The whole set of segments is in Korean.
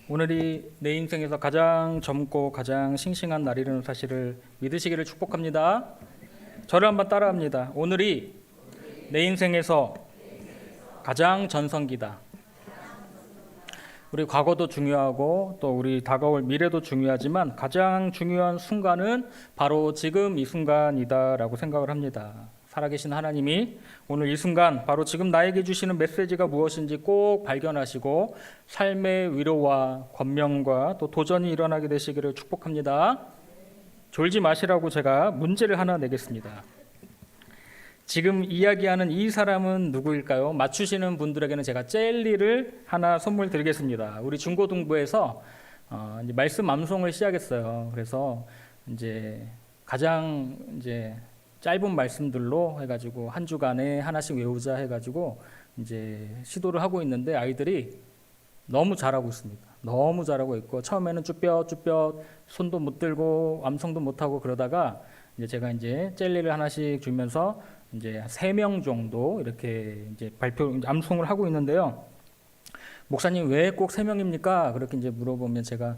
오늘이 내 인생에서 가장 젊고 가장 싱싱한 날이라는 사실을 믿으시기를 축복합니다. 저를 한번 따라합니다. 오늘이 내 인생에서 가장 전성기다. 우리 과거도 중요하고 또 우리 다가올 미래도 중요하지만 가장 중요한 순간은 바로 지금 이 순간이다라고 생각을 합니다. 살아계신 하나님이 오늘 이 순간 바로 지금 나에게 주시는 메시지가 무엇인지 꼭 발견하시고 삶의 위로와 권면과 또 도전이 일어나게 되시기를 축복합니다. 졸지 마시라고 제가 문제를 하나 내겠습니다. 지금 이야기하는 이 사람은 누구일까요? 맞추시는 분들에게는 제가 젤리를 하나 선물 드리겠습니다. 우리 중고등부에서 이제 말씀 암송을 시작했어요. 그래서 이제 가장 이제 짧은 말씀들로 해가지고 한 주간에 하나씩 외우자 해가지고 이제 시도를 하고 있는데 아이들이 너무 잘하고 있습니다. 너무 잘하고 있고 처음에는 쭈뼛쭈뼛 손도 못 들고 암송도 못 하고 그러다가 이제 제가 이제 젤리를 하나씩 주면서 이제 3명 정도 이렇게 이제 암송을 하고 있는데요. 목사님 왜 꼭 3명입니까? 그렇게 이제 물어보면 제가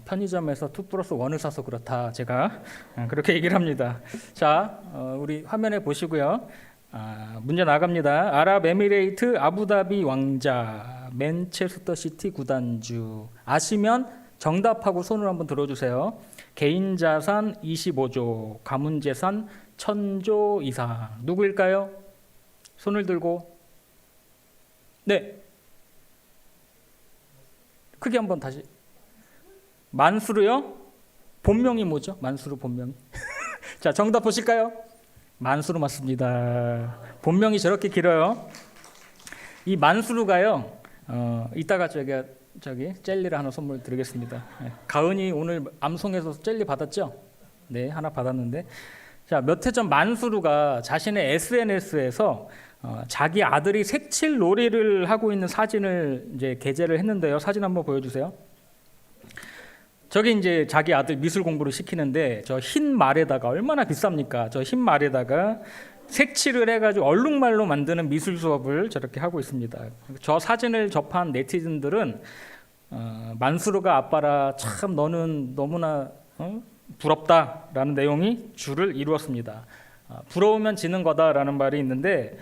편의점에서 2+1을 사서 그렇다 제가 그렇게 얘기를 합니다. 자, 우리 화면에 보시고요. 문제 나갑니다. 아랍에미레이트 아부다비 왕자 맨체스터 시티 구단주 아시면 정답하고 손을 한번 들어주세요. 개인 자산 25조, 가문 재산 1000조 이상. 누구일까요? 손을 들고. 네. 크게 한번 다시. 만수르요? 본명이 뭐죠? 만수르 본명이. 자, 정답 보실까요? 만수르 맞습니다. 본명이 저렇게 길어요. 이 만수르가요. 이따가 저기 젤리를 하나 선물 드리겠습니다. 네. 가은이 오늘 암송에서 젤리 받았죠? 네, 하나 받았는데. 자, 몇 해 전 만수르가 자신의 SNS에서 자기 아들이 색칠 놀이를 하고 있는 사진을 이제 게재를 했는데요. 사진 한번 보여주세요. 저기 이제 자기 아들 미술 공부를 시키는데 저 흰 말에다가 얼마나 비쌉니까? 저 흰 말에다가 색칠을 해가지고 얼룩말로 만드는 미술 수업을 저렇게 하고 있습니다. 저 사진을 접한 네티즌들은 만수르가 아빠라 참 너는 너무나 부럽다라는 내용이 줄을 이루었습니다. 부러우면 지는 거다라는 말이 있는데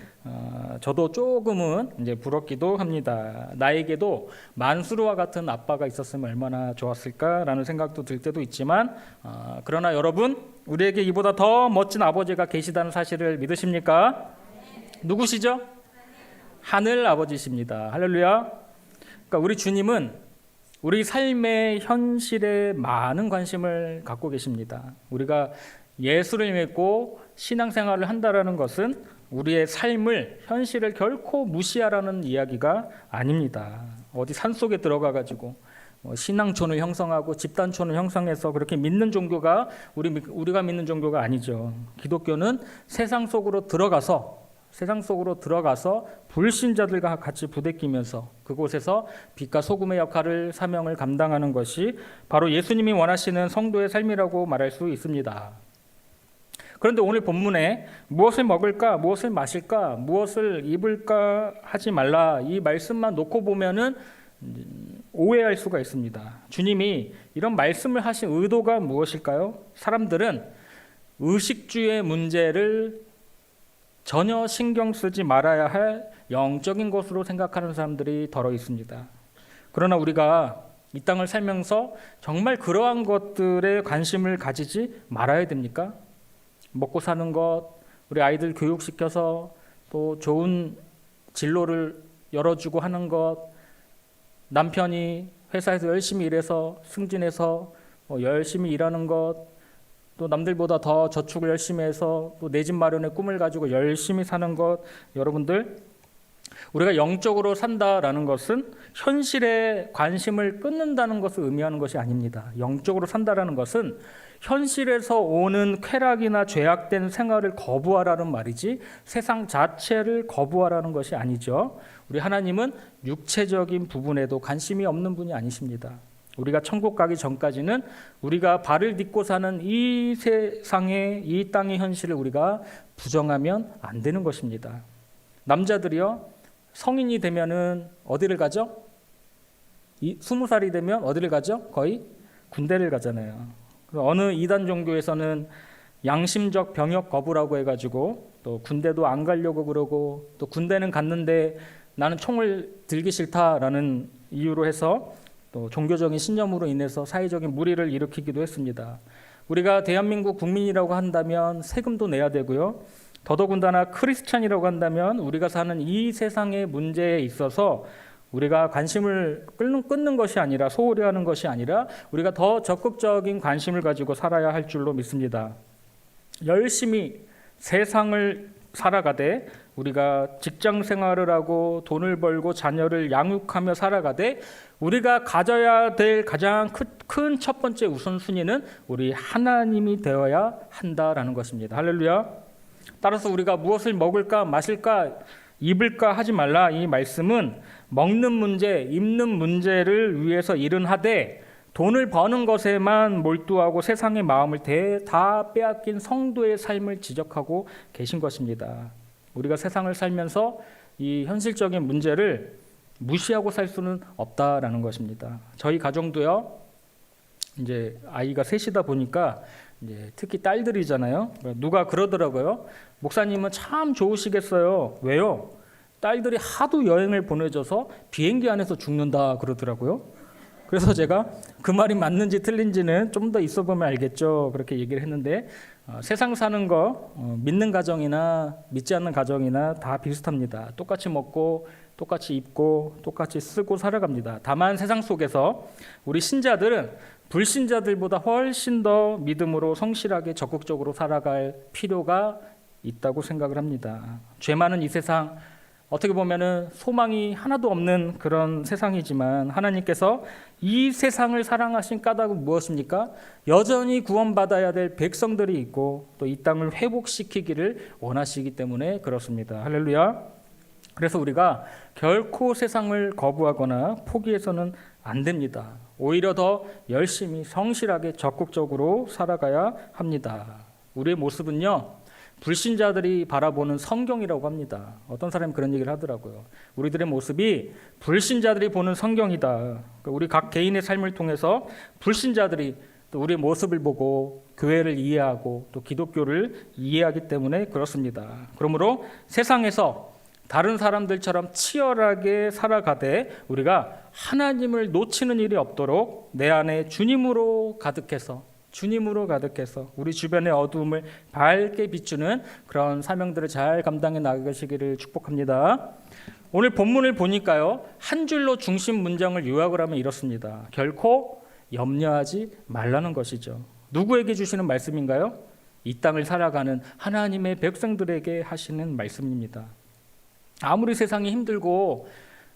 저도 조금은 이제 부럽기도 합니다. 나에게도 만수르와 같은 아빠가 있었으면 얼마나 좋았을까라는 생각도 들 때도 있지만 그러나 여러분 우리에게 이보다 더 멋진 아버지가 계시다는 사실을 믿으십니까? 누구시죠? 하늘 아버지십니다. 할렐루야. 그러니까 우리 주님은 우리 삶의 현실에 많은 관심을 갖고 계십니다. 우리가 예수를 믿고 신앙생활을 한다라는 것은 우리의 삶을 현실을 결코 무시하라는 이야기가 아닙니다. 어디 산속에 들어가 가지고 신앙촌을 형성하고 집단촌을 형성해서 그렇게 믿는 종교가 우리가 믿는 종교가 아니죠. 기독교는 세상 속으로 들어가서 불신자들과 같이 부대끼면서 그곳에서 빛과 소금의 역할을 사명을 감당하는 것이 바로 예수님이 원하시는 성도의 삶이라고 말할 수 있습니다. 그런데 오늘 본문에 무엇을 먹을까, 무엇을 마실까, 무엇을 입을까 하지 말라 이 말씀만 놓고 보면은 오해할 수가 있습니다. 주님이 이런 말씀을 하신 의도가 무엇일까요? 사람들은 의식주의 문제를 전혀 신경 쓰지 말아야 할 영적인 것으로 생각하는 사람들이 더러 있습니다. 그러나 우리가 이 땅을 살면서 정말 그러한 것들에 관심을 가지지 말아야 됩니까? 먹고 사는 것, 우리 아이들 교육시켜서 또 좋은 진로를 열어주고 하는 것, 남편이 회사에서 열심히 일해서 승진해서 열심히 일하는 것, 또 남들보다 더 저축을 열심히 해서 또 내 집 마련의 꿈을 가지고 열심히 사는 것, 여러분들 우리가 영적으로 산다라는 것은 현실에 관심을 끊는다는 것을 의미하는 것이 아닙니다. 영적으로 산다라는 것은 현실에서 오는 쾌락이나 죄악된 생활을 거부하라는 말이지 세상 자체를 거부하라는 것이 아니죠. 우리 하나님은 육체적인 부분에도 관심이 없는 분이 아니십니다. 우리가 천국 가기 전까지는 우리가 발을 딛고 사는 이 세상의 이 땅의 현실을 우리가 부정하면 안 되는 것입니다. 남자들이요 성인이 되면은 어디를 가죠? 20살이 되면 어디를 가죠? 거의 군대를 가잖아요. 어느 이단 종교에서는 양심적 병역 거부라고 해가지고 또 군대도 안 가려고 그러고, 또 군대는 갔는데 나는 총을 들기 싫다라는 이유로 해서 또 종교적인 신념으로 인해서 사회적인 무리를 일으키기도 했습니다. 우리가 대한민국 국민이라고 한다면 세금도 내야 되고요. 더더군다나 크리스찬이라고 한다면 우리가 사는 이 세상의 문제에 있어서 우리가 관심을 끊는 것이 아니라, 소홀히 하는 것이 아니라 우리가 더 적극적인 관심을 가지고 살아야 할 줄로 믿습니다. 열심히 세상을 살아가되, 우리가 직장 생활을 하고 돈을 벌고 자녀를 양육하며 살아가되, 우리가 가져야 될 가장 큰 첫 번째 우선순위는 우리 하나님이 되어야 한다라는 것입니다. 할렐루야. 따라서 우리가 무엇을 먹을까 마실까 입을까 하지 말라, 이 말씀은 먹는 문제, 입는 문제를 위해서 일은 하되 돈을 버는 것에만 몰두하고 세상의 마음을 다 빼앗긴 성도의 삶을 지적하고 계신 것입니다. 우리가 세상을 살면서 이 현실적인 문제를 무시하고 살 수는 없다라는 것입니다. 저희 가정도요, 이제 아이가 셋이다 보니까 이제 특히 딸들이잖아요. 누가 그러더라고요. 목사님은 참 좋으시겠어요. 왜요? 딸들이 하도 여행을 보내줘서 비행기 안에서 죽는다 그러더라고요. 그래서 제가 그 말이 맞는지 틀린지는 좀 더 있어 보면 알겠죠, 그렇게 얘기를 했는데, 세상 사는 거 믿는 가정이나 믿지 않는 가정이나 다 비슷합니다. 똑같이 먹고 똑같이 입고 똑같이 쓰고 살아갑니다. 다만 세상 속에서 우리 신자들은 불신자들보다 훨씬 더 믿음으로 성실하게 적극적으로 살아갈 필요가 있다고 생각을 합니다. 죄 많은 이 세상, 어떻게 보면은 소망이 하나도 없는 그런 세상이지만 하나님께서 이 세상을 사랑하신 까닭은 무엇입니까? 여전히 구원받아야 될 백성들이 있고 또 이 땅을 회복시키기를 원하시기 때문에 그렇습니다. 할렐루야. 그래서 우리가 결코 세상을 거부하거나 포기해서는 안 됩니다. 오히려 더 열심히 성실하게 적극적으로 살아가야 합니다. 우리의 모습은요, 불신자들이 바라보는 성경이라고 합니다. 어떤 사람이 그런 얘기를 하더라고요. 우리들의 모습이 불신자들이 보는 성경이다. 그러니까 우리 각 개인의 삶을 통해서 불신자들이 또 우리의 모습을 보고 교회를 이해하고 또 기독교를 이해하기 때문에 그렇습니다. 그러므로 세상에서 다른 사람들처럼 치열하게 살아가되 우리가 하나님을 놓치는 일이 없도록 내 안에 주님으로 가득해서 우리 주변의 어두움을 밝게 비추는 그런 사명들을 잘 감당해 나가시기를 축복합니다. 오늘 본문을 보니까요, 한 줄로 중심 문장을 요약을 하면 이렇습니다. 결코 염려하지 말라는 것이죠. 누구에게 주시는 말씀인가요? 이 땅을 살아가는 하나님의 백성들에게 하시는 말씀입니다. 아무리 세상이 힘들고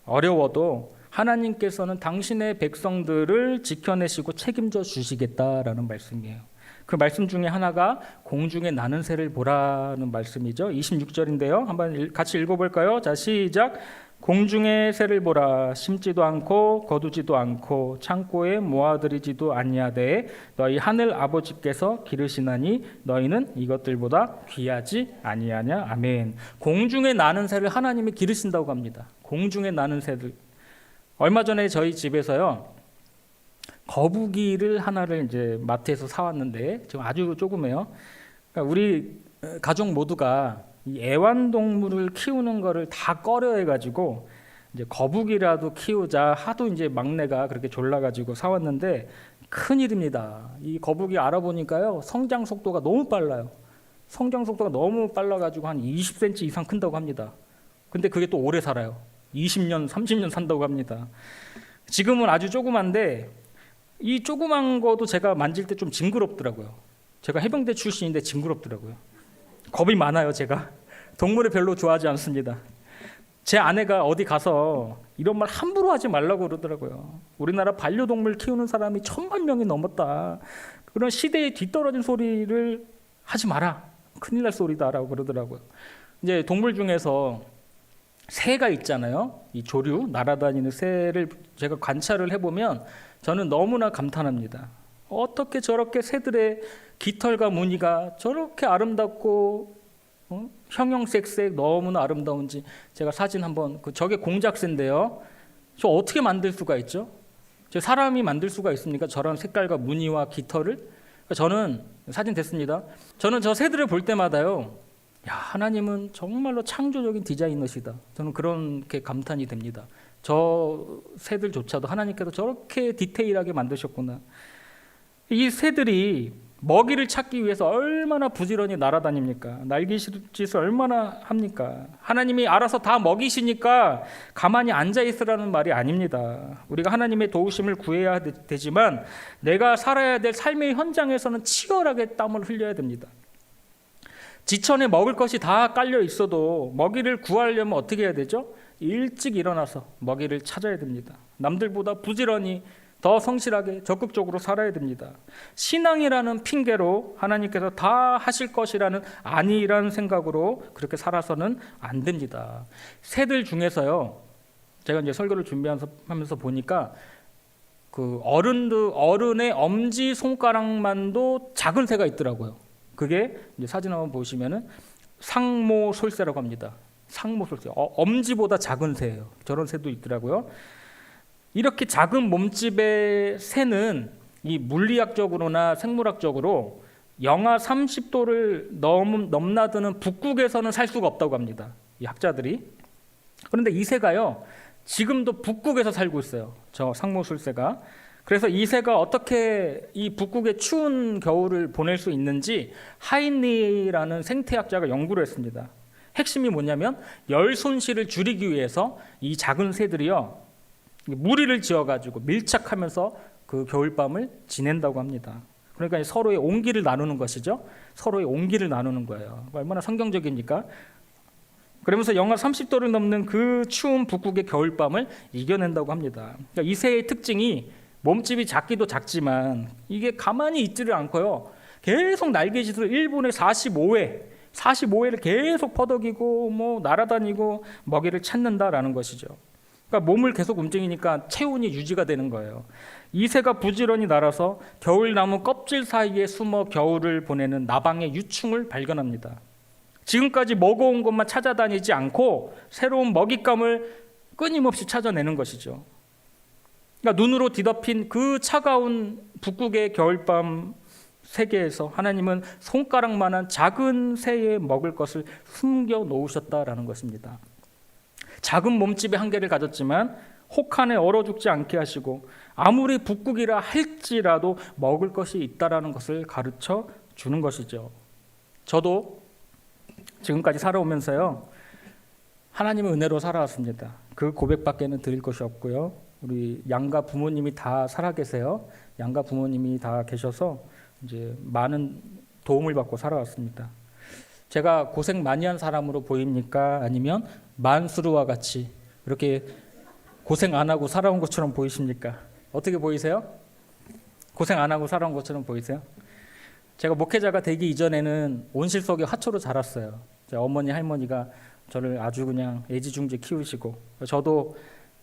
어려워도 하나님께서는 당신의 백성들을 지켜내시고 책임져 주시겠다라는 말씀이에요. 그 말씀 중에 하나가 공중에 나는 새를 보라는 말씀이죠. 26절인데요. 한번 같이 읽어볼까요? 자, 시작. 공중의 새를 보라. 심지도 않고 거두지도 않고 창고에 모아들이지도 아니하되 너희 하늘 아버지께서 기르시나니 너희는 이것들보다 귀하지 아니하냐. 아멘. 공중에 나는 새를 하나님이 기르신다고 합니다. 공중에 나는 새들. 얼마 전에 저희 집에서요, 거북이를 하나를 이제 마트에서 사왔는데 지금 아주 조그매요. 그러니까 우리 가족 모두가 이 애완동물을 키우는 거를 다 꺼려해가지고 이제 거북이라도 키우자 하도 이제 막내가 그렇게 졸라가지고 사왔는데 큰일입니다. 이 거북이 알아보니까요, 성장 속도가 너무 빨라요. 성장 속도가 너무 빨라가지고 한 20cm 이상 큰다고 합니다. 근데 그게 또 오래 살아요. 20년, 30년 산다고 합니다. 지금은 아주 조그만데 이 조그만 거도 제가 만질 때 좀 징그럽더라고요. 제가 해병대 출신인데 징그럽더라고요. 겁이 많아요, 제가. 동물을 별로 좋아하지 않습니다. 제 아내가 어디 가서 이런 말 함부로 하지 말라고 그러더라고요. 우리나라 반려동물 키우는 사람이 1000만 명이 넘었다. 그런 시대에 뒤떨어진 소리를 하지 마라. 큰일 날 소리다라고 그러더라고요. 이제 동물 중에서 새가 있잖아요. 이 조류, 날아다니는 새를 제가 관찰을 해보면 저는 너무나 감탄합니다. 어떻게 저렇게 새들의 깃털과 무늬가 저렇게 아름답고 형형색색 너무나 아름다운지. 제가 사진 한번, 저게 공작새인데요. 저 어떻게 만들 수가 있죠? 사람이 만들 수가 있습니까? 저런 색깔과 무늬와 깃털을? 그러니까 저는 사진 됐습니다. 저는 저 새들을 볼 때마다요, 야, 하나님은 정말로 창조적인 디자이너시다. 저는 그렇게 감탄이 됩니다. 저 새들조차도 하나님께서 저렇게 디테일하게 만드셨구나. 이 새들이 먹이를 찾기 위해서 얼마나 부지런히 날아다닙니까? 날개짓을 얼마나 합니까? 하나님이 알아서 다 먹이시니까 가만히 앉아 있으라는 말이 아닙니다. 우리가 하나님의 도우심을 구해야 되지만 내가 살아야 될 삶의 현장에서는 치열하게 땀을 흘려야 됩니다. 지천에 먹을 것이 다 깔려 있어도 먹이를 구하려면 어떻게 해야 되죠? 일찍 일어나서 먹이를 찾아야 됩니다. 남들보다 부지런히 더 성실하게 적극적으로 살아야 됩니다. 신앙이라는 핑계로 하나님께서 다 하실 것이라는 아니라는 생각으로 그렇게 살아서는 안 됩니다. 새들 중에서요, 제가 이제 설교를 준비하면서 보니까 그 어른의 엄지 손가락만도 작은 새가 있더라고요. 그게 이제 사진 한번 보시면은 상모솔새라고 합니다. 상모솔새, 엄지보다 작은 새예요. 저런 새도 있더라고요. 이렇게 작은 몸집의 새는 이 물리학적으로나 생물학적으로 영하 30도를 넘나드는 북극에서는 살 수가 없다고 합니다. 이 학자들이. 그런데 이 새가요, 지금도 북극에서 살고 있어요. 저 상모술새가. 그래서 이 새가 어떻게 이 북극의 추운 겨울을 보낼 수 있는지 하인리라는 생태학자가 연구를 했습니다. 핵심이 뭐냐면 열 손실을 줄이기 위해서 이 작은 새들이요, 무리를 지어가지고 밀착하면서 그 겨울밤을 지낸다고 합니다. 그러니까 서로의 온기를 나누는 것이죠. 서로의 온기를 나누는 거예요. 얼마나 성경적입니까? 그러면서 영하 30도를 넘는 그 추운 북극의 겨울밤을 이겨낸다고 합니다. 그러니까 이 새의 특징이 몸집이 작기도 작지만 이게 가만히 있지를 않고요, 계속 날개짓을 1분에 45회를 계속 퍼덕이고 날아다니고 먹이를 찾는다라는 것이죠. 그러니까 몸을 계속 움직이니까 체온이 유지가 되는 거예요. 이 새가 부지런히 날아서 겨울나무 껍질 사이에 숨어 겨울을 보내는 나방의 유충을 발견합니다. 지금까지 먹어온 것만 찾아다니지 않고 새로운 먹잇감을 끊임없이 찾아내는 것이죠. 그러니까 눈으로 뒤덮인 그 차가운 북극의 겨울밤 세계에서 하나님은 손가락만한 작은 새에 먹을 것을 숨겨 놓으셨다라는 것입니다. 작은 몸집의 한계를 가졌지만 혹한에 얼어 죽지 않게 하시고 아무리 북극이라 할지라도 먹을 것이 있다라는 것을 가르쳐 주는 것이죠. 저도 지금까지 살아오면서요, 하나님의 은혜로 살아왔습니다. 그 고백밖에는 드릴 것이 없고요. 우리 양가 부모님이 다 살아계세요. 양가 부모님이 다 계셔서 이제 많은 도움을 받고 살아왔습니다. 제가 고생 많이 한 사람으로 보입니까? 아니면 만수르와 같이 이렇게 고생 안 하고 살아온 것처럼 보이십니까? 어떻게 보이세요? 고생 안 하고 살아온 것처럼 보이세요? 제가 목회자가 되기 이전에는 온실 속에 화초로 자랐어요. 제 어머니 할머니가 저를 아주 그냥 애지중지 키우시고, 저도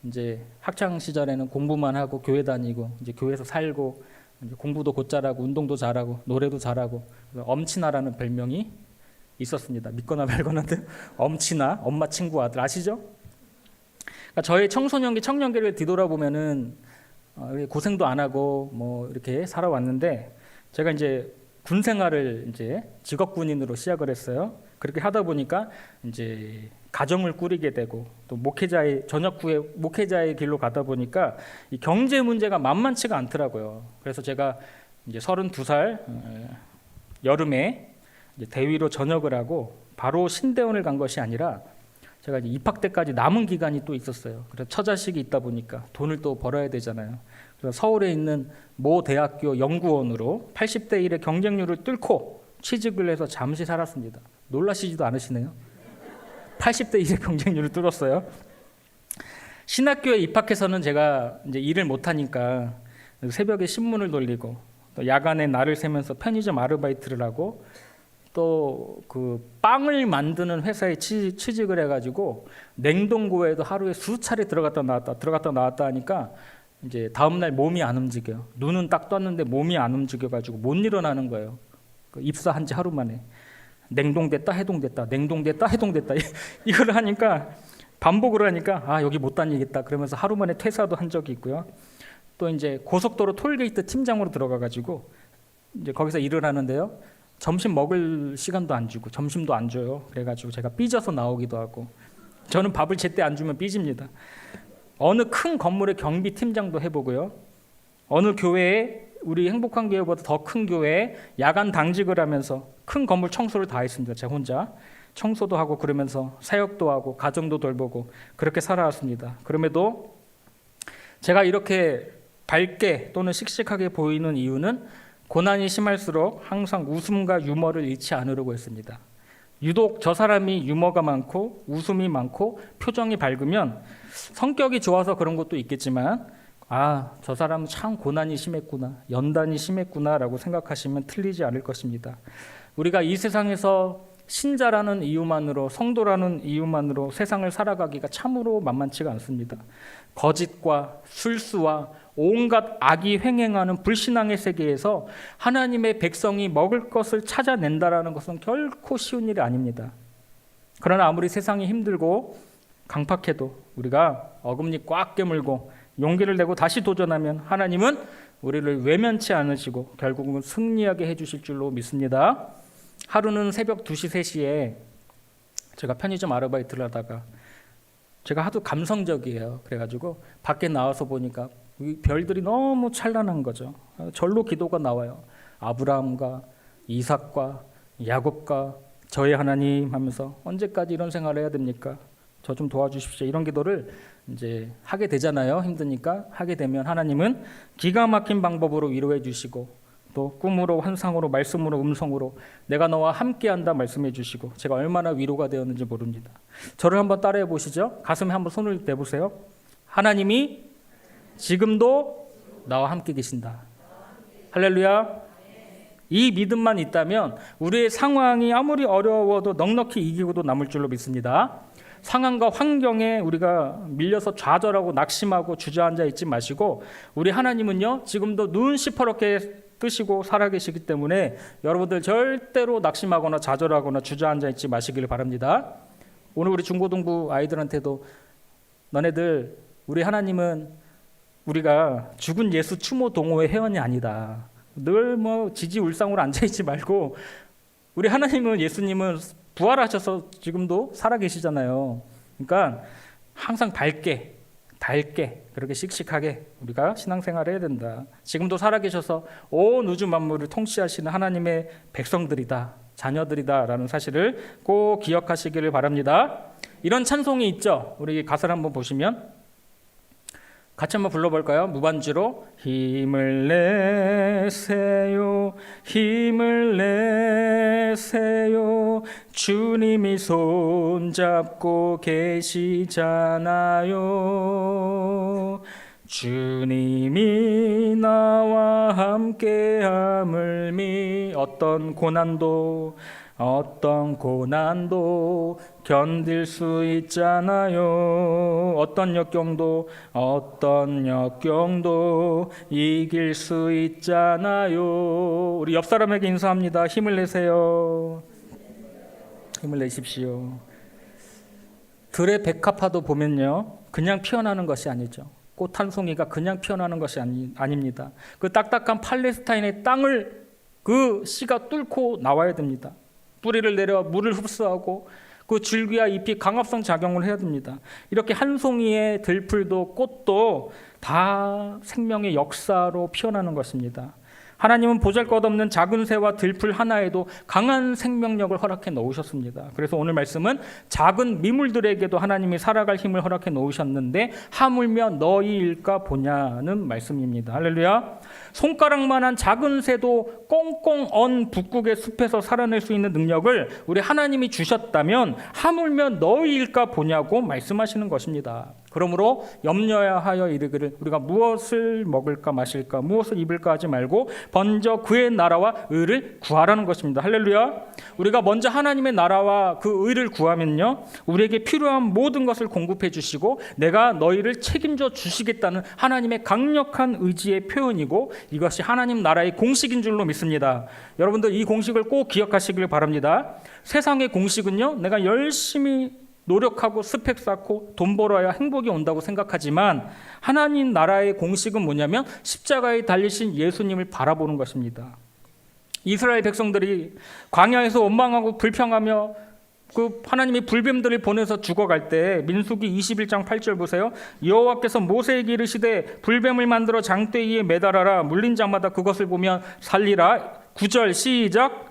이제 학창 시절에는 공부만 하고 교회 다니고 이제 교회에서 살고 이제 공부도 곧잘하고 운동도 잘하고 노래도 잘하고 엄친아라는 별명이 있었습니다. 믿거나 말거나들 엄친아, 엄마 친구 아들 아시죠? 그러니까 저의 청소년기, 청년기를 뒤돌아보면은 고생도 안 하고 이렇게 살아왔는데, 제가 이제 군 생활을 이제 직업 군인으로 시작을 했어요. 그렇게 하다 보니까 이제 가정을 꾸리게 되고 또 전역 후에 목회자의 길로 가다 보니까 이 경제 문제가 만만치가 않더라고요. 그래서 제가 이제 32살 여름에 이제 대위로 전역을 하고 바로 신대원을 간 것이 아니라 제가 이제 입학 때까지 남은 기간이 또 있었어요. 그래서 처자식이 있다 보니까 돈을 또 벌어야 되잖아요. 그래서 서울에 있는 모 대학교 연구원으로 80대 1의 경쟁률을 뚫고 취직을 해서 잠시 살았습니다. 놀라시지도 않으시네요. 80대 1의 경쟁률을 뚫었어요. 신학교에 입학해서는 제가 이제 일을 못하니까 새벽에 신문을 돌리고 또 야간에 날을 새면서 편의점 아르바이트를 하고 또 그 빵을 만드는 회사에 취직을 해가지고 냉동고에도 하루에 수차례 들어갔다 나왔다 하니까 이제 다음날 몸이 안 움직여요. 눈은 딱 떴는데 몸이 안 움직여가지고 못 일어나는 거예요. 입사한 지 하루 만에 냉동됐다 해동됐다 냉동됐다 해동됐다 이걸 하니까 반복을 하니까 여기 못 다니겠다 그러면서 하루 만에 퇴사도 한 적이 있고요. 또 이제 고속도로 톨게이트 팀장으로 들어가가지고 이제 거기서 일을 하는데요. 점심 먹을 시간도 안 주고 점심도 안 줘요. 그래가지고 제가 삐져서 나오기도 하고, 저는 밥을 제때 안 주면 삐집니다. 어느 큰 건물의 경비 팀장도 해보고요. 어느 교회에, 우리 행복한 교회보다 더 큰 교회에 야간 당직을 하면서 큰 건물 청소를 다 했습니다. 제가 혼자 청소도 하고 그러면서 사역도 하고 가정도 돌보고 그렇게 살아왔습니다. 그럼에도 제가 이렇게 밝게 또는 씩씩하게 보이는 이유는 고난이 심할수록 항상 웃음과 유머를 잃지 않으려고 했습니다. 유독 저 사람이 유머가 많고 웃음이 많고 표정이 밝으면 성격이 좋아서 그런 것도 있겠지만, 저 사람은 참 고난이 심했구나, 연단이 심했구나라고 생각하시면 틀리지 않을 것입니다. 우리가 이 세상에서 신자라는 이유만으로, 성도라는 이유만으로 세상을 살아가기가 참으로 만만치가 않습니다. 거짓과 술수와 온갖 악이 횡행하는 불신앙의 세계에서 하나님의 백성이 먹을 것을 찾아낸다라는 것은 결코 쉬운 일이 아닙니다. 그러나 아무리 세상이 힘들고 강팍해도 우리가 어금니 꽉 깨물고 용기를 내고 다시 도전하면 하나님은 우리를 외면치 않으시고 결국은 승리하게 해주실 줄로 믿습니다. 하루는 새벽 2시, 3시에 제가 편의점 아르바이트를 하다가, 제가 하도 감성적이에요. 그래가지고 밖에 나와서 보니까 별들이 너무 찬란한 거죠. 절로 기도가 나와요. 아브라함과 이삭과 야곱과 저의 하나님 하면서, 언제까지 이런 생활을 해야 됩니까? 저 좀 도와주십시오. 이런 기도를 이제 하게 되잖아요. 힘드니까. 하게 되면 하나님은 기가 막힌 방법으로 위로해 주시고, 또 꿈으로, 환상으로, 말씀으로, 음성으로 내가 너와 함께한다 말씀해 주시고, 제가 얼마나 위로가 되었는지 모릅니다. 저를 한번 따라해 보시죠. 가슴에 한번 손을 대보세요. 하나님이 지금도 나와 함께 계신다. 할렐루야. 이 믿음만 있다면 우리의 상황이 아무리 어려워도 넉넉히 이기고도 남을 줄로 믿습니다. 상황과 환경에 우리가 밀려서 좌절하고 낙심하고 주저앉아 있지 마시고, 우리 하나님은요 지금도 눈 시퍼렇게 뜨시고 살아계시기 때문에 여러분들 절대로 낙심하거나 좌절하거나 주저앉아 있지 마시기를 바랍니다. 오늘 우리 중고등부 아이들한테도, 너네들 우리 하나님은 우리가 죽은 예수 추모 동호회 회원이 아니다. 늘 지지울상으로 앉아있지 말고, 우리 하나님은, 예수님은 부활하셔서 지금도 살아계시잖아요. 그러니까 항상 밝게 그렇게 씩씩하게 우리가 신앙생활을 해야 된다. 지금도 살아계셔서 온 우주 만물을 통치하시는 하나님의 백성들이다, 자녀들이다 라는 사실을 꼭 기억하시기를 바랍니다. 이런 찬송이 있죠. 우리 가사를 한번 보시면 같이 한번 불러볼까요? 무반주로 힘을 내세요, 힘을 내세요, 주님이 손잡고 계시잖아요. 주님이 나와 함께함을 어떤 고난도 견딜 수 있잖아요. 어떤 역경도 이길 수 있잖아요. 우리 옆 사람에게 인사합니다. 힘을 내세요. 힘을 내십시오. 들의 백합화도 보면요, 그냥 피어나는 것이 아니죠. 꽃 한 송이가 그냥 피어나는 것이 아닙니다. 그 딱딱한 팔레스타인의 땅을 그 씨가 뚫고 나와야 됩니다. 뿌리를 내려 물을 흡수하고 그 줄기와 잎이 강합성 작용을 해야 됩니다. 이렇게 한 송이의 들풀도 꽃도 다 생명의 역사로 피어나는 것입니다. 하나님은 보잘것없는 작은 새와 들풀 하나에도 강한 생명력을 허락해 놓으셨습니다. 그래서 오늘 말씀은 작은 미물들에게도 하나님이 살아갈 힘을 허락해 놓으셨는데 하물며 너희일까 보냐는 말씀입니다. 할렐루야. 손가락만한 작은 새도 꽁꽁 언 북극의 숲에서 살아낼 수 있는 능력을 우리 하나님이 주셨다면 하물며 너희일까 보냐고 말씀하시는 것입니다. 그러므로 염려하여 이르기를 우리가 무엇을 먹을까 마실까 무엇을 입을까 하지 말고 먼저 그의 나라와 의를 구하라는 것입니다. 할렐루야. 우리가 먼저 하나님의 나라와 그 의를 구하면요, 우리에게 필요한 모든 것을 공급해 주시고 내가 너희를 책임져 주시겠다는 하나님의 강력한 의지의 표현이고, 이것이 하나님 나라의 공식인 줄로 믿습니다. 여러분들 이 공식을 꼭 기억하시길 바랍니다. 세상의 공식은요, 내가 열심히 노력하고 스펙 쌓고 돈 벌어야 행복이 온다고 생각하지만 하나님 나라의 공식은 뭐냐면 십자가에 달리신 예수님을 바라보는 것입니다. 이스라엘 백성들이 광야에서 원망하고 불평하며 그 하나님이 불뱀들을 보내서 죽어갈 때 민수기 21장 8절 보세요. 여호와께서 모세에게 이르시되 불뱀을 만들어 장대 위에 매달아라. 물린 자마다 그것을 보면 살리라. 9절 시작.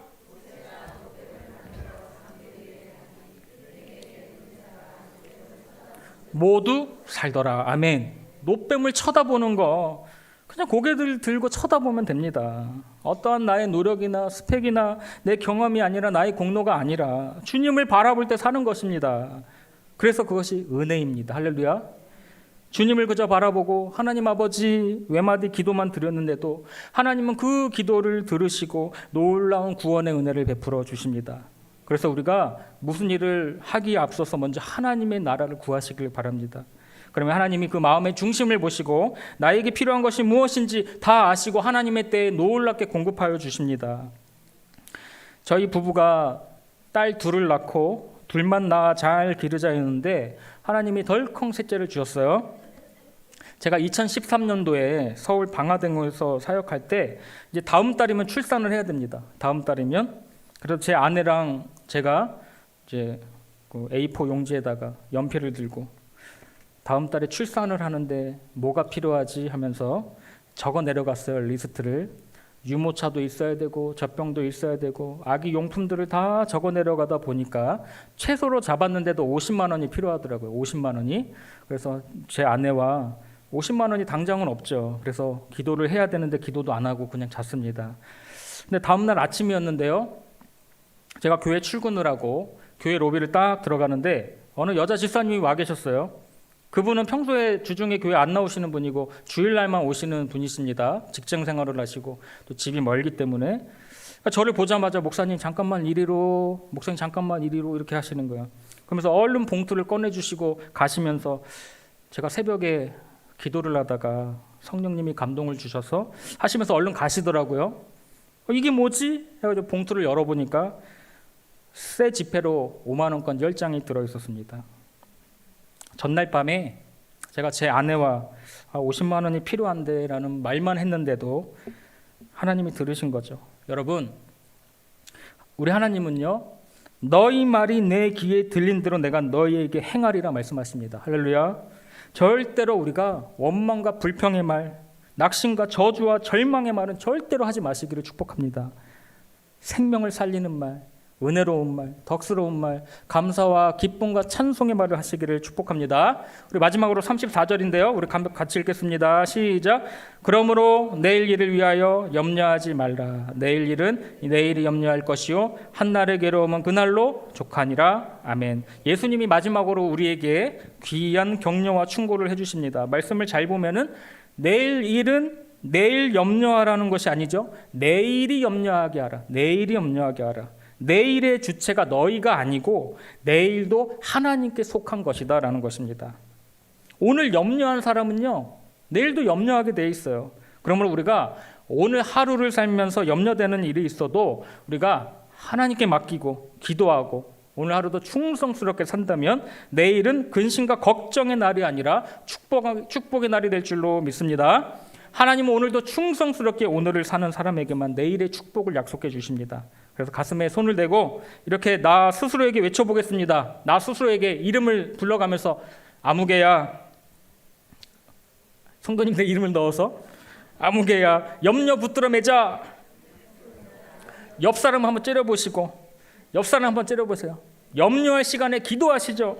모두 살더라. 아멘. 노뱀을 쳐다보는 거 그냥 고개를 들고 쳐다보면 됩니다. 어떠한 나의 노력이나 스펙이나 내 경험이 아니라 나의 공로가 아니라 주님을 바라볼 때 사는 것입니다. 그래서 그것이 은혜입니다. 할렐루야. 주님을 그저 바라보고 하나님 아버지 외마디 기도만 드렸는데도 하나님은 그 기도를 들으시고 놀라운 구원의 은혜를 베풀어 주십니다. 그래서 우리가 무슨 일을 하기에 앞서서 먼저 하나님의 나라를 구하시길 바랍니다. 그러면 하나님이 그 마음의 중심을 보시고 나에게 필요한 것이 무엇인지 다 아시고 하나님의 때에 놀랍게 공급하여 주십니다. 저희 부부가 딸 둘을 낳고 둘만 낳아 잘 기르자 했는데 하나님이 덜컹 셋째를 주셨어요. 제가 2013년도에 서울 방화동에서 사역할 때 이제 다음 달이면 출산을 해야 됩니다. 다음 달이면. 그래서 제 아내랑 제가 이제 그 A4 용지에다가 연필을 들고 다음 달에 출산을 하는데 뭐가 필요하지 하면서 적어 내려갔어요. 리스트를. 유모차도 있어야 되고 젖병도 있어야 되고 아기 용품들을 다 적어 내려가다 보니까 최소로 잡았는데도 50만 원이 필요하더라고요. 50만 원이. 그래서 제 아내와 50만 원이 당장은 없죠. 그래서 기도를 해야 되는데 기도도 안 하고 그냥 잤습니다. 근데 다음 날 아침이었는데요. 제가 교회 출근을 하고 교회 로비를 딱 들어가는데 어느 여자 집사님이 와 계셨어요. 그분은 평소에 주중에 교회 안 나오시는 분이고 주일날만 오시는 분이십니다. 직장 생활을 하시고 또 집이 멀기 때문에. 그러니까 저를 보자마자 목사님 잠깐만 이리로, 목사님 잠깐만 이리로 이렇게 하시는 거예요. 그러면서 얼른 봉투를 꺼내주시고 가시면서 제가 새벽에 기도를 하다가 성령님이 감동을 주셔서 하시면서 얼른 가시더라고요. 이게 뭐지? 해가지고 봉투를 열어보니까 새 지폐로 5만 원권 10장이 들어있었습니다. 전날 밤에 제가 제 아내와 50만 원이 필요한데 라는 말만 했는데도 하나님이 들으신 거죠. 여러분, 우리 하나님은요, 너희 말이 내 귀에 들린 대로 내가 너희에게 행하리라 말씀하십니다. 할렐루야. 절대로 우리가 원망과 불평의 말, 낙심과 저주와 절망의 말은 절대로 하지 마시기를 축복합니다. 생명을 살리는 말, 은혜로운 말, 덕스러운 말, 감사와 기쁨과 찬송의 말을 하시기를 축복합니다. 우리 마지막으로 34절인데요. 우리 같이 읽겠습니다. 시작. 그러므로 내일 일을 위하여 염려하지 말라. 내일 일은 내일이 염려할 것이요 한날의 괴로움은 그날로 족하니라. 아멘. 예수님이 마지막으로 우리에게 귀한 격려와 충고를 해주십니다. 말씀을 잘 보면은 내일 일은 내일 염려하라는 것이 아니죠. 내일이 염려하게 하라. 내일이 염려하게 하라. 내일의 주체가 너희가 아니고 내일도 하나님께 속한 것이다 라는 것입니다. 오늘 염려한 사람은요, 내일도 염려하게 돼 있어요. 그러므로 우리가 오늘 하루를 살면서 염려되는 일이 있어도 우리가 하나님께 맡기고 기도하고 오늘 하루도 충성스럽게 산다면 내일은 근심과 걱정의 날이 아니라 축복의 날이 될 줄로 믿습니다. 하나님은 오늘도 충성스럽게 오늘을 사는 사람에게만 내일의 축복을 약속해 주십니다. 그래서 가슴에 손을 대고 이렇게 나 스스로에게 외쳐보겠습니다. 나 스스로에게 이름을 불러가면서 아무개야, 성도님들 이름을 넣어서 아무개야 염려 붙들어 매자. 옆 사람 한번 째려보시고 옆 사람 한번 째려보세요. 염려할 시간에 기도하시죠.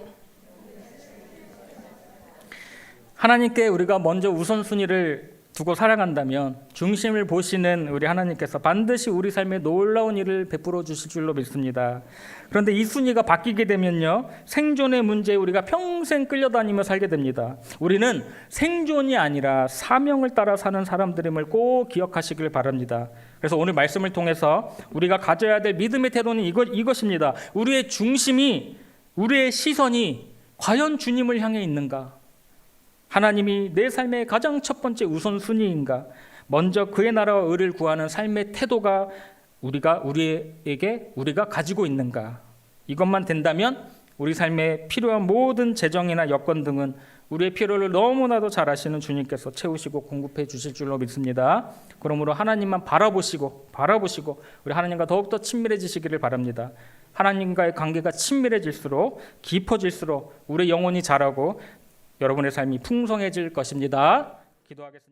하나님께 우리가 먼저 우선순위를 두고 살아간다면 중심을 보시는 우리 하나님께서 반드시 우리 삶에 놀라운 일을 베풀어 주실 줄로 믿습니다. 그런데 이 순위가 바뀌게 되면요, 생존의 문제에 우리가 평생 끌려다니며 살게 됩니다. 우리는 생존이 아니라 사명을 따라 사는 사람들임을 꼭 기억하시길 바랍니다. 그래서 오늘 말씀을 통해서 우리가 가져야 될 믿음의 태도는 이것입니다. 우리의 중심이, 우리의 시선이 과연 주님을 향해 있는가? 하나님이 내 삶의 가장 첫 번째 우선순위인가? 먼저 그의 나라와 의를 구하는 삶의 태도가 우리가 가지고 있는가? 이것만 된다면 우리 삶에 필요한 모든 재정이나 여건 등은 우리의 필요를 너무나도 잘 아시는 주님께서 채우시고 공급해 주실 줄로 믿습니다. 그러므로 하나님만 바라보시고 우리 하나님과 더욱더 친밀해지시기를 바랍니다. 하나님과의 관계가 친밀해질수록 깊어질수록 우리 영혼이 자라고 여러분의 삶이 풍성해질 것입니다. 기도하겠습니다.